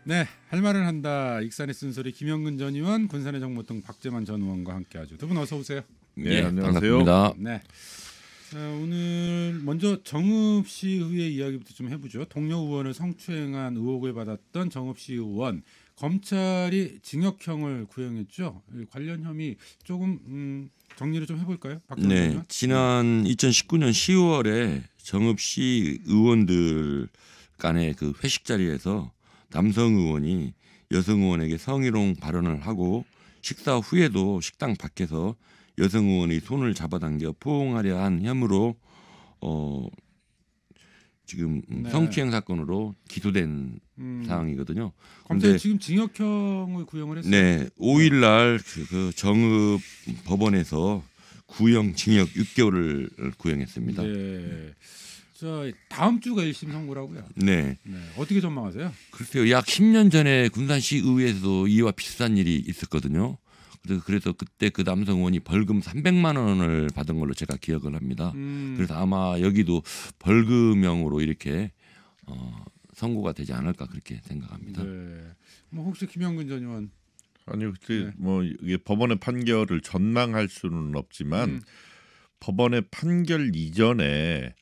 네, 할 말을 한다. 익산의 쓴소리 김영근 전 의원, 군산의 정보통 박재만 전 의원과 함께하죠. 두 분 어서 오세요. 네, 안녕하세요. 반갑습니다. 네. 자, 오늘 먼저 정읍시 의회 이야기부터 좀 해보죠. 동료 의원을 성추행한 의혹을 받았던 정읍시 의원, 검찰이 징역형을 구형했죠. 관련 혐의 조금 정리를 좀 해볼까요? 박정희 네, 의원? 지난 2019년 10월에 정읍시 의원들 간의 그 회식 자리에서 남성 의원이 여성 의원에게 성희롱 발언을 하고 식사 후에도 식당 밖에서 여성 의원의 손을 잡아당겨 포옹하려 한 혐의로 지금 네. 성추행 사건으로 기소된 상황이거든요. 검찰이 근데 지금 징역형을 구형을 했어요. 네, 5일 날 그 정읍 법원에서 구형 징역 6개월을 구형했습니다. 네. 자, 다음 주가 1심 선고라고요. 네. 네. 어떻게 전망하세요? 글쎄요. 약 10년 전에 군산시 의회에서도 이와 비슷한 일이 있었거든요. 그래서 그때 그 남성 의원이 벌금 300만 원을 받은 걸로 제가 기억을 합니다. 그래서 아마 여기도 벌금형으로 이렇게 선고가 되지 않을까 그렇게 생각합니다. 네. 뭐 혹시 김영근 전 의원? 아니요, 그때 네. 뭐 이게 법원의 판결을 전망할 수는 없지만 법원의 판결 이전에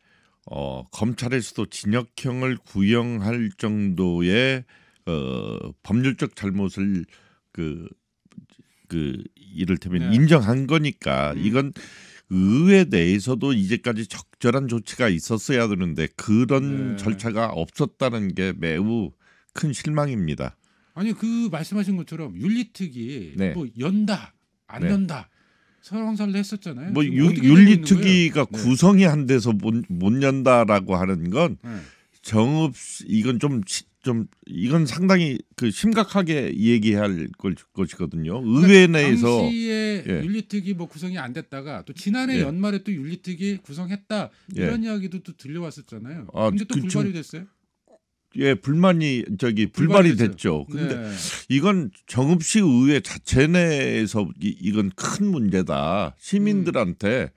검찰에서도 징역형을 구형할 정도의 법률적 잘못을 이를테면 네. 인정한 거니까 이건 의회 내에서도 이제까지 적절한 조치가 있었어야 되는데 그런 네. 절차가 없었다는 게 매우 큰 실망입니다. 아니 그 말씀하신 것처럼 윤리특위 네. 뭐 연다 안 네. 연다 설왕설래 했었잖아요. 뭐 지금 어떻게 되고 있는 윤리특위가 거예요? 구성이 안 돼서 못 연다라고 하는 건 네. 정읍 이건 좀 이건 상당히 그 심각하게 얘기할 것이거든요. 의회 내에서 당시에 예. 윤리특위 뭐 구성이 안 됐다가 또 지난해 예. 연말에 또 윤리특위 구성했다 이런 이야기도 또 들려왔었잖아요. 아, 근데 또 그 불발이 됐어요. 예, 불만이 불발이 됐어요. 됐죠. 근데 네. 이건 정읍시 의회 자체 내에서 이건 큰 문제다. 시민들한테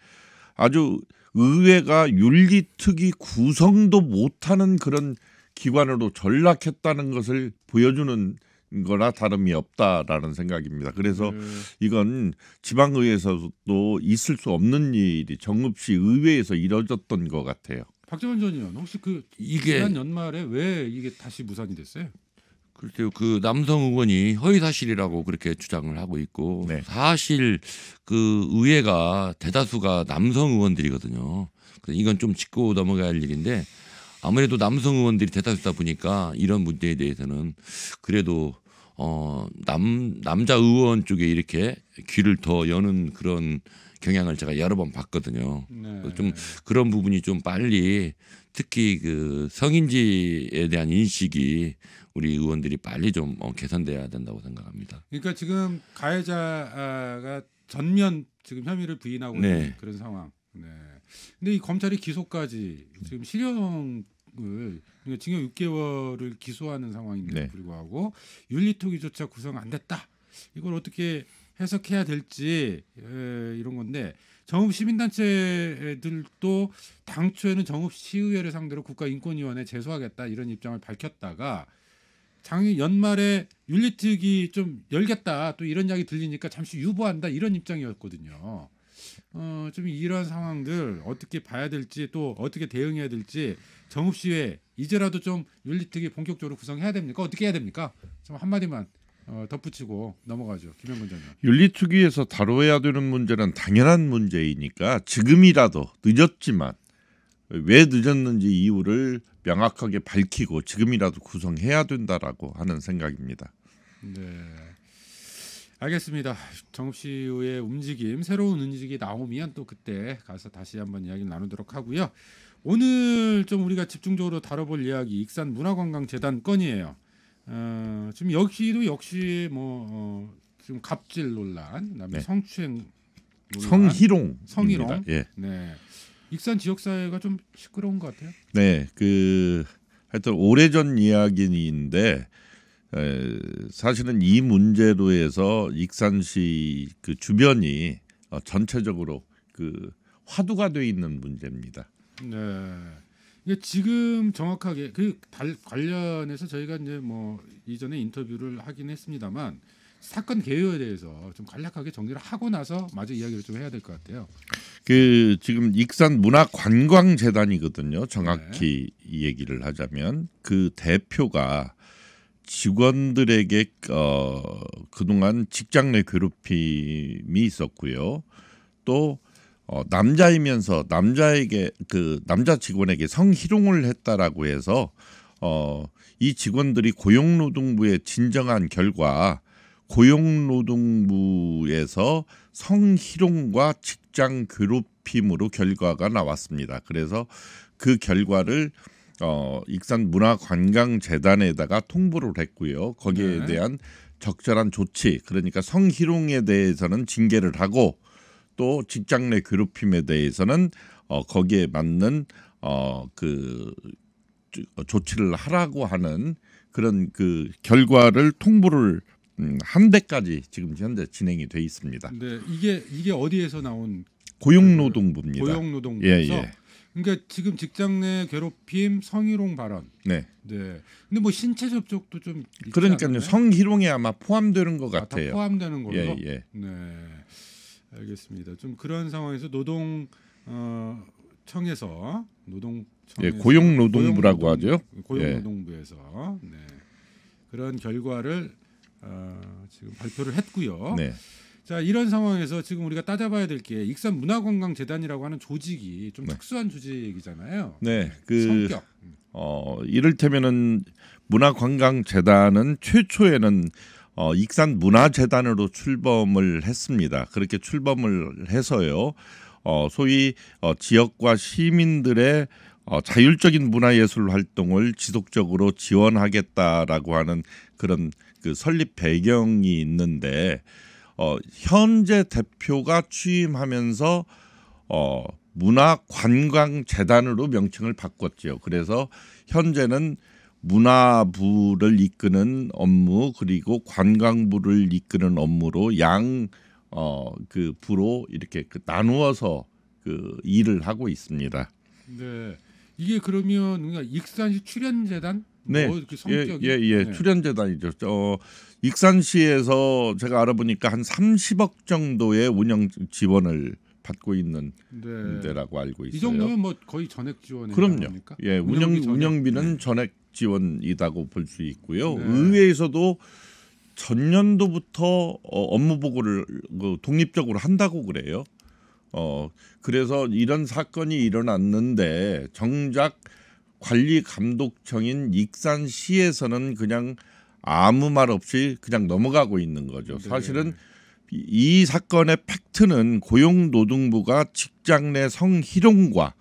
아주 의회가 윤리특위 구성도 못하는 그런 기관으로 전락했다는 것을 보여주는 거나 다름이 없다라는 생각입니다. 그래서 이건 지방의회에서도 있을 수 없는 일이 정읍시 의회에서 이뤄졌던 것 같아요. 박재원 전 의원 혹시 그 이게 지난 연말에 왜 이게 다시 무산이 됐어요? 글쎄요. 그 남성 의원이 허위 사실이라고 그렇게 주장을 하고 있고 네. 사실 그 의회가 대다수가 남성 의원들이거든요. 그래서 이건 좀 짚고 넘어가야 할 일인데 아무래도 남성 의원들이 대다수다 보니까 이런 문제에 대해서는 그래도 남자 의원 쪽에 이렇게 귀를 더 여는 그런 경향을 제가 여러 번 봤거든요. 네. 좀 그런 부분이 좀 빨리 특히 그 성인지에 대한 인식이 우리 의원들이 빨리 좀 개선돼야 된다고 생각합니다. 그러니까 지금 가해자가 전면 지금 혐의를 부인하고 네. 있는 그런 상황. 네. 근데 이 검찰이 기소까지 지금 실형을 그러니까 징역 6개월을 기소하는 상황인데 네. 불구하고 윤리특위조차 구성 안 됐다. 이걸 어떻게 해석해야 될지 이런 건데 정읍 시민단체들도 당초에는 정읍 시의회를 상대로 국가인권위원회에 제소하겠다 이런 입장을 밝혔다가 작년 연말에 윤리특위 좀 열겠다 또 이런 이야기 들리니까 잠시 유보한다 이런 입장이었거든요. 좀 이런 상황들 어떻게 봐야 될지 또 어떻게 대응해야 될지 정읍시회 이제라도 좀 윤리특위 본격적으로 구성해야 됩니까? 어떻게 해야 됩니까? 좀 한마디만 덧붙이고 넘어가죠. 김영근 전 의원. 윤리특위에서 다뤄야 되는 문제는 당연한 문제이니까 지금이라도 늦었지만 왜 늦었는지 이유를 명확하게 밝히고 지금이라도 구성해야 된다라고 하는 생각입니다. 네. 알겠습니다. 정읍시의 움직임, 새로운 움직임이 나오면 또 그때 가서 다시 한번 이야기를 나누도록 하고요. 오늘 좀 우리가 집중적으로 다뤄볼 이야기 익산 문화관광재단 건이에요. 지금 여기도 역시 지금 갑질 논란, 그다음에 네. 성추행 논란, 성희롱. 성희롱. 예. 네. 익산 지역 사회가 좀 시끄러운 것 같아요. 네. 하여튼 오래전 이야기인데 사실은 이 문제로 해서 익산시 그 주변이 전체적으로 그 화두가 돼 있는 문제입니다. 네. 이게 지금 정확하게 그 관련해서 저희가 이제 뭐 이전에 인터뷰를 하긴 했습니다만 사건 개요에 대해서 좀 간략하게 정리를 하고 나서 마저 이야기를 좀 해야 될 것 같아요. 그 지금 익산 문화관광재단이거든요. 정확히 이 얘기를 하자면 그 대표가 직원들에게 그동안 직장 내 괴롭힘이 있었고요. 또 남자이면서 남자에게 그 남자 직원에게 성희롱을 했다라고 해서 이 직원들이 고용노동부에 진정한 결과 고용노동부에서 성희롱과 직장 괴롭힘으로 결과가 나왔습니다. 그래서 그 결과를 익산 문화관광재단에다가 통보를 했고요. 거기에 네. 대한 적절한 조치, 그러니까 성희롱에 대해서는 징계를 하고 또 직장 내 괴롭힘에 대해서는 거기에 맞는 그 조치를 하라고 하는 그런 그 결과를 통보를 한 데까지 지금 현재 진행이 돼 있습니다. 근데 이게 어디에서 나온 고용노동부입니다. 고용노동부에서 예. 그러니까 지금 직장 내 괴롭힘, 성희롱 발언. 네. 네. 근데 뭐 신체 접촉도 좀 있지 그러니까요. 않나요? 성희롱에 아마 포함되는 것 다 같아요. 포함되는 걸로. 예. 네. 알겠습니다. 좀 그런 상황에서 청에서 예, 고용노동부라고 하죠. 고용노동부에서 네. 그런 결과를 지금 발표를 했고요. 네. 자, 이런 상황에서 지금 우리가 따져봐야 될 게 익산 문화관광재단이라고 하는 조직이 좀 특수한 조직이잖아요. 네. 그 성격. 이를테면은 문화관광재단은 최초에는 익산 문화재단으로 출범을 했습니다. 그렇게 출범을 해서요. 소위 지역과 시민들의 자율적인 문화예술 활동을 지속적으로 지원하겠다라고 하는 그런 그 설립 배경이 있는데 현재 대표가 취임하면서 문화관광재단으로 명칭을 바꿨죠. 그래서 현재는 문화부를 이끄는 업무 그리고 관광부를 이끄는 업무로 그 부로 이렇게 나누어서 그 일을 하고 있습니다. 네. 이게 그러면 그러니까 익산시 출연재단? 네. 이렇게 성격이? 네. 출연재단이죠. 익산시에서 제가 알아보니까 한 30억 정도의 운영 지원을 받고 있는 데라고 알고 있어요. 이 정도면 뭐 거의 전액 지원이 그럼요. 합니까? 예, 운영비는 전액 지원이라고 볼 수 있고요. 네. 의회에서도 전년도부터 업무 보고를 독립적으로 한다고 그래요. 그래서 이런 사건이 일어났는데 정작 관리 감독청인 익산시에서는 그냥 아무 말 없이 그냥 넘어가고 있는 거죠. 네. 사실은 이 사건의 팩트는 고용노동부가 직장 내 성희롱과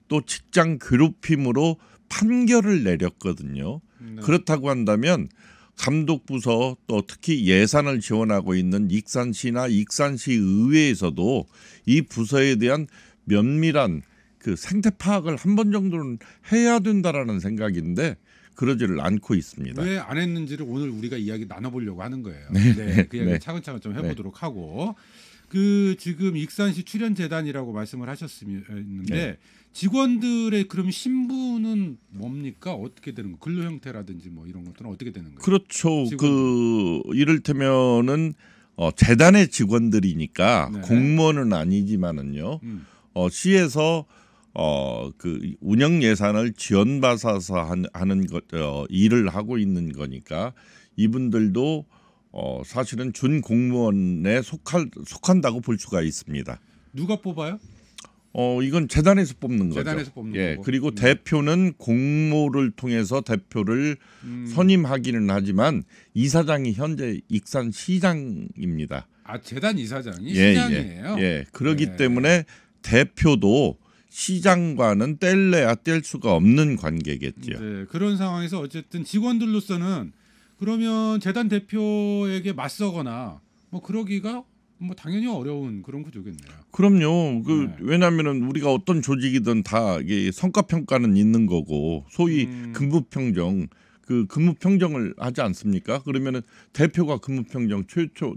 또 직장 괴롭힘으로 판결을 내렸거든요. 네. 그렇다고 한다면 감독부서 또 특히 예산을 지원하고 있는 익산시나 익산시 의회에서도 이 부서에 대한 면밀한 그 생태 파악을 한 번 정도는 해야 된다라는 생각인데 그러지를 않고 있습니다. 왜 안 했는지를 오늘 우리가 이야기 나눠보려고 하는 거예요. 그 이야기 차근차근 좀 해보도록 하고 그 지금 익산시 출연재단이라고 말씀을 하셨는데 직원들의 그럼 신분은 뭡니까? 어떻게 되는 거? 근로 형태라든지 뭐 이런 것들은 어떻게 되는 거예요? 그렇죠. 그 이를테면은 재단의 직원들이니까 공무원은 아니지만은요. 시에서 그 운영 예산을 지원받아서 하는 일을 하고 있는 거니까 이분들도 사실은 준 공무원에 속한다고 볼 수가 있습니다. 누가 뽑아요? 이건 재단에서 뽑는 거죠. 재단에서 뽑는 거고. 그리고 대표는 공모를 통해서 대표를 선임하기는 하지만 이사장이 현재 익산시장입니다. 아, 재단 이사장이 시장이에요. 그렇기 때문에 대표도 시장과는 뗄래야 뗄 수가 없는 관계겠죠. 네, 그런 상황에서 어쨌든 직원들로서는 그러면 재단 대표에게 맞서거나 뭐 그러기가 뭐 당연히 어려운 그런 구조겠네요. 그럼요. 왜냐하면은 우리가 어떤 조직이든 다 이게 성과 평가는 있는 거고 소위 근무 평정 그 근무 평정을 하지 않습니까? 그러면은 대표가 근무 평정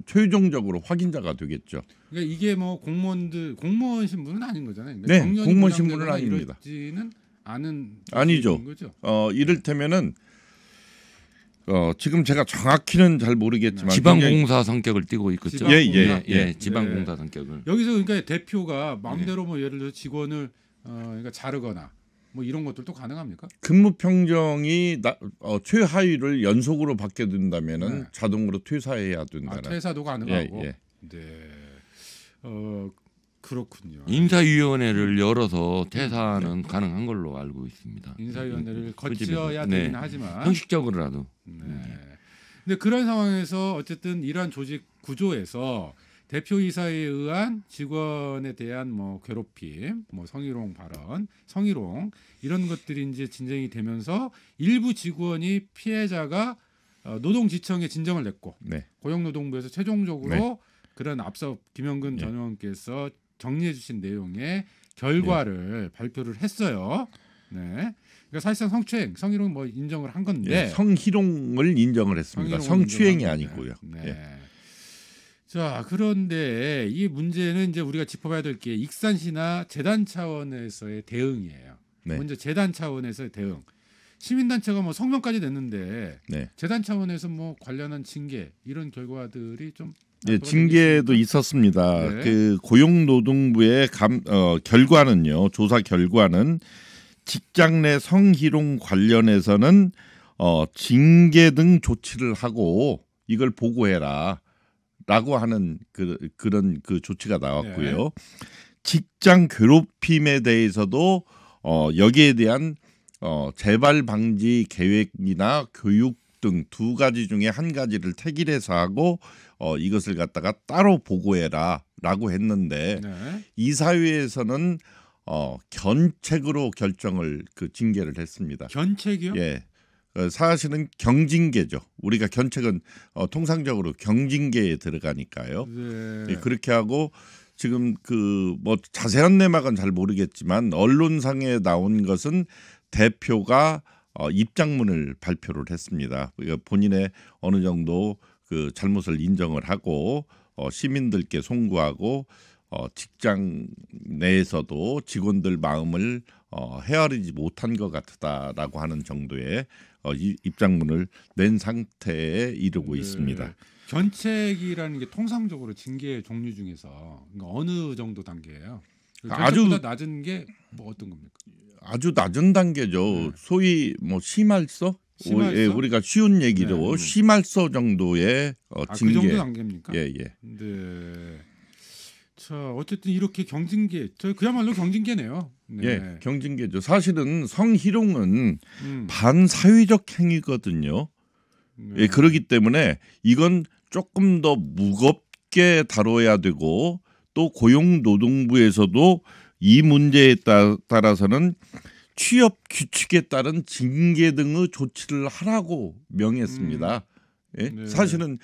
최종적으로 확인자가 되겠죠. 그러니까 이게 뭐 공무원 신분은 아닌 거잖아요. 네, 공무원 신분은 아닙니다. 이러지는 아는 아니죠. 거죠? 이를테면은 지금 제가 정확히는 잘 모르겠지만 지방공사 성격을 띠고 있겠죠. 예. 지방공사 성격을. 여기서 그러니까 대표가 마음대로 뭐 예를 들어 직원을 그러니까 자르거나 뭐 이런 것들도 가능합니까? 근무 평정이 최하위를 연속으로 받게 된다면은 네. 자동으로 퇴사해야 된다는. 퇴사도 가능하고. 예. 네. 그렇군요. 인사위원회를 열어서 퇴사는 가능한 걸로 알고 있습니다. 인사위원회를 그 집에서. 거쳐야 되긴 하지만 형식적으로라도. 네. 근데 그런 상황에서 어쨌든 이러한 조직 구조에서 대표이사에 의한 직원에 대한 뭐 괴롭힘, 뭐 성희롱 발언, 성희롱 이런 것들이 이제 진정이 되면서 일부 직원이 피해자가 노동지청에 진정을 냈고 네. 고용노동부에서 최종적으로 네. 그런 앞서 김영근 네. 전 의원께서 정리해주신 내용의 결과를 발표를 했어요. 네. 그러니까 사실상 성추행, 성희롱 뭐 인정을 한 건데 성희롱을 인정을 했습니다. 성희롱을 성추행이 인정한 아니고요. 건데. 예. 네. 자, 그런데 이 문제는 이제 우리가 짚어봐야 될 게 익산시나 재단 차원에서의 대응이에요. 네. 먼저 재단 차원에서의 대응. 시민단체가 뭐 성명까지 냈는데 네. 재단 차원에서 뭐 관련한 징계 이런 결과들이 좀 징계도 있었습니다. 네. 그 고용노동부의 결과는요. 조사 결과는 직장 내 성희롱 관련해서는 징계 등 조치를 하고 이걸 보고해라. 라고 하는 그런 조치가 나왔고요. 네. 직장 괴롭힘에 대해서도 여기에 대한 재발 방지 계획이나 교육 등 두 가지 중에 한 가지를 택일해서 하고 이것을 갖다가 따로 보고해라라고 했는데 네. 이사회에서는 견책으로 결정을 징계를 했습니다. 견책이요? 예. 사실은 경징계죠. 우리가 견책은 통상적으로 경징계에 들어가니까요. 네. 예, 그렇게 하고 지금 뭐 자세한 내막은 잘 모르겠지만 언론상에 나온 것은 대표가 입장문을 발표를 했습니다. 그러니까 본인의 어느 정도 잘못을 인정을 하고 시민들께 송구하고 직장 내에서도 직원들 마음을 헤아리지 못한 것 같다라고 하는 정도의 입장문을 낸 상태에 이르고 네. 있습니다. 견책이라는 게 통상적으로 징계 종류 중에서 그러니까 어느 정도 단계예요? 아주 견책보다 낮은 게 뭐 어떤 겁니까? 아주 낮은 단계죠. 네. 소위 뭐 심할서? 심할서? 예, 우리가 쉬운 얘기로 네. 심할서 정도의 징계. 그 정도 단계입니까? 예. 네. 자, 어쨌든 이렇게 경징계, 그야말로 경징계네요. 네. 예, 경징계죠. 사실은 성희롱은 음. 반사회적 행위거든요. 네. 예, 그렇기 때문에 이건 조금 더 무겁게 다뤄야 되고 또 고용노동부에서도 이 문제에 따라서는 취업 규칙에 따른 징계 등의 조치를 하라고 명했습니다. 예? 네. 사실은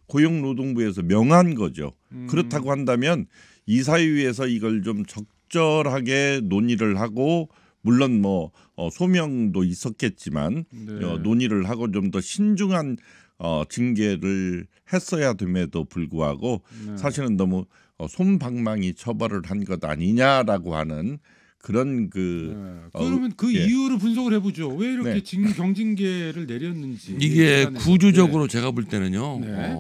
고용노동부에서 명한 거죠. 그렇다고 한다면 이사회에서 이걸 좀 적절하게 논의를 하고 물론 뭐 소명도 있었겠지만 네. 논의를 하고 좀 더 신중한 징계를 했어야 됨에도 불구하고 네. 사실은 너무 솜방망이 처벌을 한 것 아니냐라고 하는 그런 네. 그러면 예. 이유를 분석을 해보죠. 왜 이렇게 네. 경징계를 내렸는지. 이게 재단에서. 구조적으로 제가 볼 때는요. 네.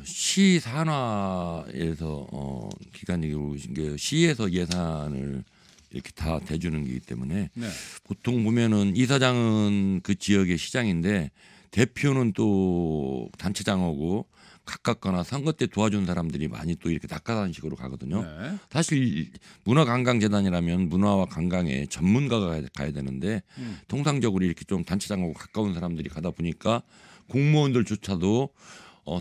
시 산하에서 기관이고 오신 게 시에서 예산을 이렇게 다 대주는 거기 때문에 네. 보통 보면은 이사장은 그 지역의 시장인데 대표는 또 단체장하고 가깝거나 선거 때 도와준 사람들이 많이 또 이렇게 낙하산식으로 가거든요. 네. 사실 문화관광재단이라면 문화와 관광에 전문가가 가야 되는데 통상적으로 이렇게 좀 단체장하고 가까운 사람들이 가다 보니까 공무원들조차도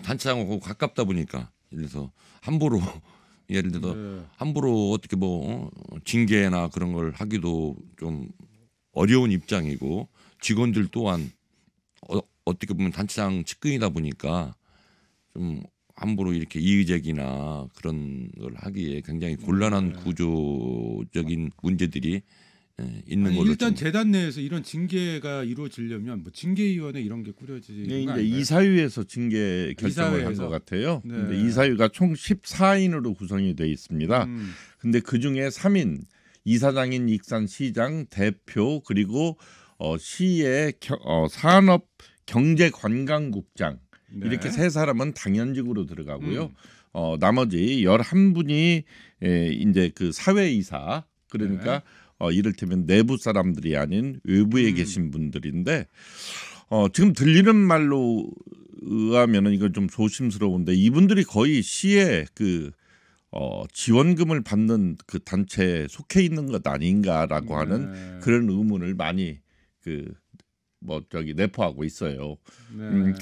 단체장하고 가깝다 보니까 예를 들어서 함부로 예를 들어서 네. 함부로 어떻게 뭐 징계나 그런 걸 하기도 좀 어려운 입장이고 직원들 또한 어떻게 보면 단체장 측근이다 보니까 좀 함부로 이렇게 이의제기나 그런 걸 하기에 굉장히 곤란한 구조적인 문제들이 있는 걸로 일단 좀. 재단 내에서 이런 징계가 이루어지려면 뭐 징계위원회 이런 게 꾸려지는 거 이제 아닌가요? 이사회에서 징계 결정을 한 이사회에서. 것 같아요. 네. 근데 이사회가 총 14인으로 구성이 돼 있습니다. 근데 그 중에 3인 이사장인 익산시장 대표 그리고 시의 산업 경제관광국장 네. 이렇게 세 사람은 당연직으로 들어가고요. 나머지 11분이 이제 그 사회이사 그러니까 이를테면 내부 사람들이 아닌 외부에 계신 분들인데 지금 들리는 말로 의하면은 이건 좀 조심스러운데 이분들이 거의 시에 그 지원금을 받는 그 단체에 속해 있는 것 아닌가라고 하는 그런 의문을 많이 내포하고 있어요.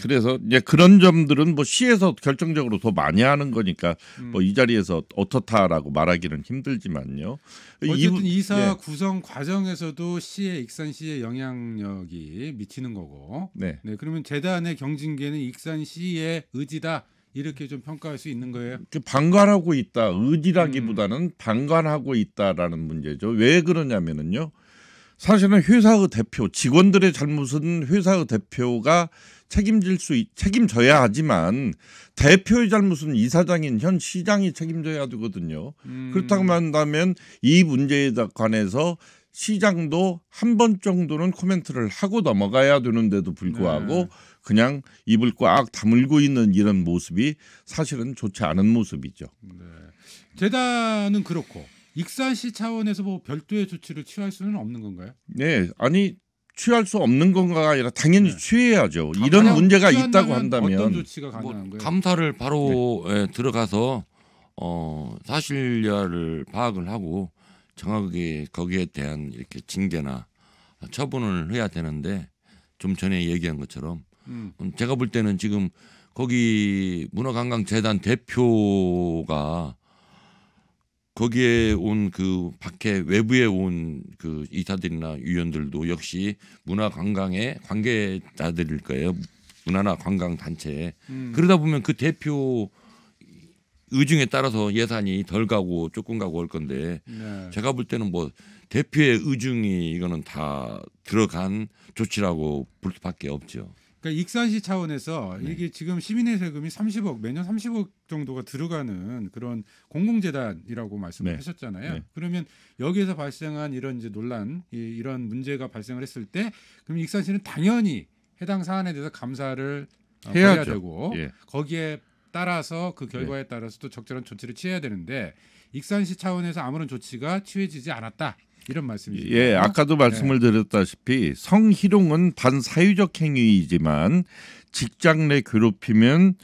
그래서 이제 그런 점들은 뭐 시에서 결정적으로 더 많이 하는 거니까 뭐 이 자리에서 어떻다라고 말하기는 힘들지만요. 어쨌든 이사 구성 과정에서도 익산시의 영향력이 미치는 거고. 네. 네. 그러면 재단의 경징계는 익산시의 의지다. 이렇게 좀 평가할 수 있는 거예요. 방관하고 있다. 의지라기보다는 방관하고 있다라는 문제죠. 왜 그러냐면은요. 사실은 회사의 대표, 직원들의 잘못은 회사의 대표가 책임져야 하지만 대표의 잘못은 이사장인 현 시장이 책임져야 되거든요. 그렇다고 한다면 이 문제에 관해서 시장도 한 번 정도는 코멘트를 하고 넘어가야 되는데도 불구하고 그냥 입을 꽉 다물고 있는 이런 모습이 사실은 좋지 않은 모습이죠. 네. 재단은 그렇고 익산시 차원에서 뭐 별도의 조치를 취할 수는 없는 건가요? 네, 아니 취할 수 없는 건가가 아니라 당연히 취해야죠. 이런 문제가 있다고 한다면 어떤 조치가 가능한 거예요? 감사를 바로 들어가서 사실야를 파악을 하고 정확하게 거기에 대한 이렇게 징계나 처분을 해야 되는데 좀 전에 얘기한 것처럼 제가 볼 때는 지금 거기 문화관광재단 대표가 거기에 온 그 밖에 외부에 온 그 이사들이나 위원들도 역시 문화관광의 관계자들일 거예요. 문화나 관광 단체. 그러다 보면 그 대표 의중에 따라서 예산이 덜 가고 조금 가고 할 건데 제가 볼 때는 뭐 대표의 의중이 이거는 다 들어간 조치라고 볼 수밖에 없죠. 그러니까 익산시 차원에서 이게 지금 시민의 세금이 30억 매년 30억 정도가 들어가는 그런 공공재단이라고 말씀을 하셨잖아요. 그러면 여기에서 발생한 이런 이제 논란, 이런 문제가 발생을 했을 때 그럼 익산시는 당연히 해당 사안에 대해서 감사를 해야 되고 거기에 따라서 그 결과에 따라서 또 적절한 조치를 취해야 되는데 익산시 차원에서 아무런 조치가 취해지지 않았다. 이런 말씀이시죠. 예, 아까도 말씀을 드렸다시피 성희롱은 반사회적 행위이지만 직장 내 괴롭히면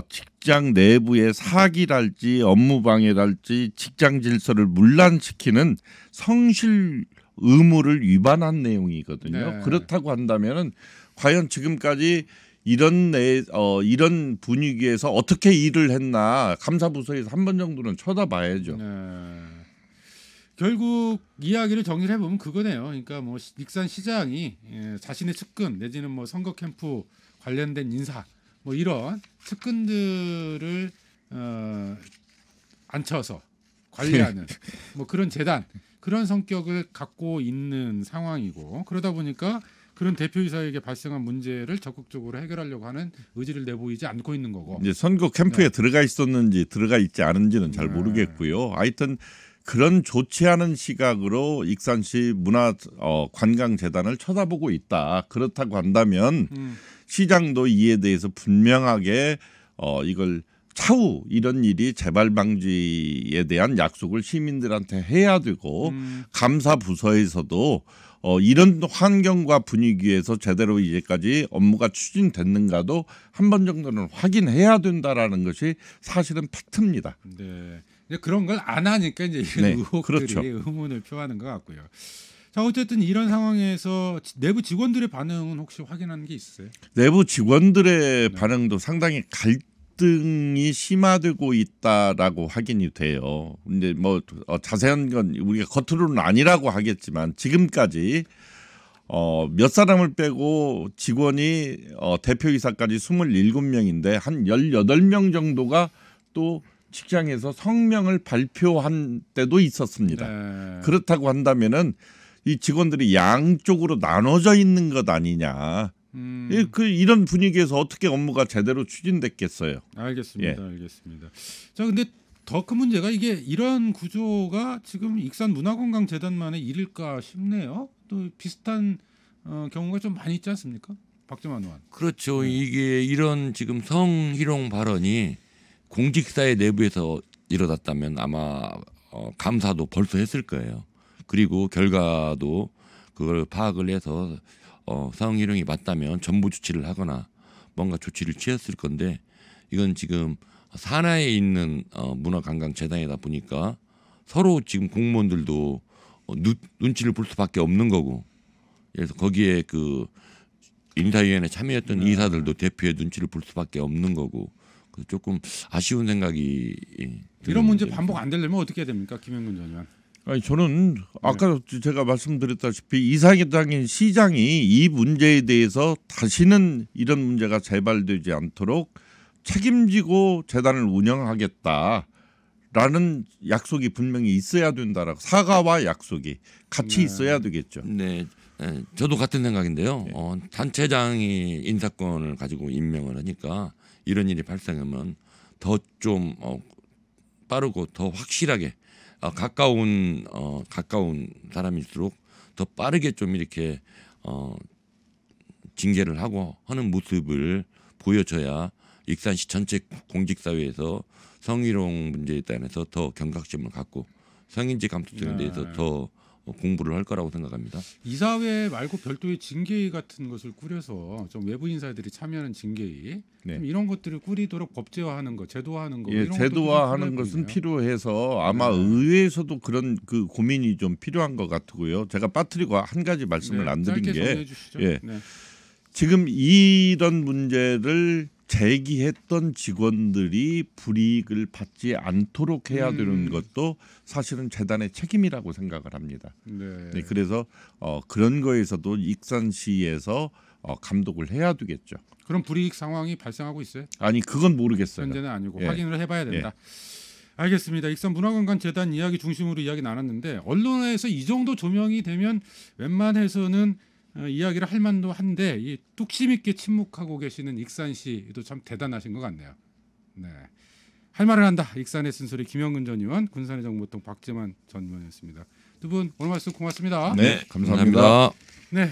직장 내부의 사기랄지 업무방해랄지 직장 질서를 문란시키는 성실 의무를 위반한 내용이거든요. 그렇다고 한다면은 과연 지금까지 이런 분위기에서 어떻게 일을 했나 감사부서에서 한 번 정도는 쳐다봐야죠. 결국 이야기를 정리를 해보면 그거네요. 그러니까 뭐 익산 시장이 자신의 측근 내지는 뭐 선거 캠프 관련된 인사 뭐 이런 측근들을 앉혀서 관리하는 뭐 그런 재단 그런 성격을 갖고 있는 상황이고 그러다 보니까 그런 대표이사에게 발생한 문제를 적극적으로 해결하려고 하는 의지를 내보이지 않고 있는 거고. 이제 선거 캠프에 들어가 있었는지 들어가 있지 않은지는 잘 모르겠고요. 하여튼 그런 좋지 않은 시각으로 익산시 문화관광재단을 쳐다보고 있다. 그렇다고 한다면 시장도 이에 대해서 분명하게 이걸 차후 이런 일이 재발 방지에 대한 약속을 시민들한테 해야 되고 감사부서에서도 이런 환경과 분위기에서 제대로 이제까지 업무가 추진됐는가도 한 번 정도는 확인해야 된다라는 것이 사실은 팩트입니다. 네. 그런 걸 안 하니까 이제 이런 의혹들이 의문을 표하는 것 같고요. 자, 어쨌든 이런 상황에서 내부 직원들의 반응은 혹시 확인하는 게 있으세요? 내부 직원들의 반응도 상당히 갈등이 심화되고 있다라고 확인이 돼요. 근데 뭐 자세한 건 우리가 겉으로는 아니라고 하겠지만 지금까지 몇 사람을 빼고 직원이 대표이사까지 27명인데 한 18명 정도가 또 직장에서 성명을 발표한 때도 있었습니다. 그렇다고 한다면은 이 직원들이 양쪽으로 나눠져 있는 것 아니냐. 이런 분위기에서 어떻게 업무가 제대로 추진됐겠어요. 알겠습니다. 알겠습니다. 자, 근데 더 큰 문제가 이게 이런 구조가 지금 익산문화관광재단만의 일일까 싶네요. 또 비슷한 경우가 좀 많이 있지 않습니까? 박재만 의원. 그렇죠. 이게 이런 지금 성희롱 발언이 공직사회 내부에서 일어났다면 아마 감사도 벌써 했을 거예요. 그리고 결과도 그걸 파악을 해서 성희롱이 맞다면 전부 조치를 하거나 뭔가 조치를 취했을 건데 이건 지금 산하에 있는 문화관광재단이다 보니까 서로 지금 공무원들도 눈치를 볼 수밖에 없는 거고 그래서 거기에 그 인사위원회 참여했던 이사들도 대표의 눈치를 볼 수밖에 없는 거고 조금 아쉬운 생각이 이런 문제 반복 안 되려면 어떻게 해야 됩니까, 김영근 전 의원? 아니 저는 아까 제가 말씀드렸다시피 이사장인 시장이 이 문제에 대해서 다시는 이런 문제가 재발되지 않도록 책임지고 재단을 운영하겠다라는 약속이 분명히 있어야 된다라고 사과와 약속이 같이 있어야 되겠죠. 네, 저도 같은 생각인데요. 단체장이 인사권을 가지고 임명을 하니까 이런 일이 발생하면 더 좀 빠르고 더 확실하게 가까운 사람일수록 더 빠르게 좀 이렇게 징계를 하고 하는 모습을 보여줘야 익산시 전체 공직사회에서 성희롱 문제에 대해서 더 경각심을 갖고 성인지 감수성에 대해서 더 공부를 할 거라고 생각합니다. 이사회 말고 별도의 징계위 같은 것을 꾸려서 좀 외부 인사들이 참여하는 징계위 좀 이런 것들을 꾸리도록 법제화하는 거, 제도화하는 거. 예, 이런 제도화하는 것은 필요해서 아마 의회에서도 그런 그 고민이 좀 필요한 것 같고요. 제가 빠뜨리고 한 가지 말씀을 안 드린 게 지금 이런 문제를 제기했던 직원들이 불이익을 받지 않도록 해야 되는 것도 사실은 재단의 책임이라고 생각을 합니다. 네, 그래서 그런 거에서도 익산시에서 감독을 해야 되겠죠. 그럼 불이익 상황이 발생하고 있어요? 아니 그건 모르겠어요. 현재는 아니고 확인을 해봐야 된다. 알겠습니다. 익산문화관광재단 이야기 중심으로 이야기 나눴는데 언론에서 이 정도 조명이 되면 웬만해서는 이야기를 할 만도 한데 이 뚝심 있게 침묵하고 계시는 익산시도 참 대단하신 것 같네요. 네, 할 말을 한다. 익산의 쓴소리 김영근 전 의원, 군산의 정보통 박재만 전 의원이었습니다. 두 분 오늘 말씀 고맙습니다. 네, 감사합니다. 네.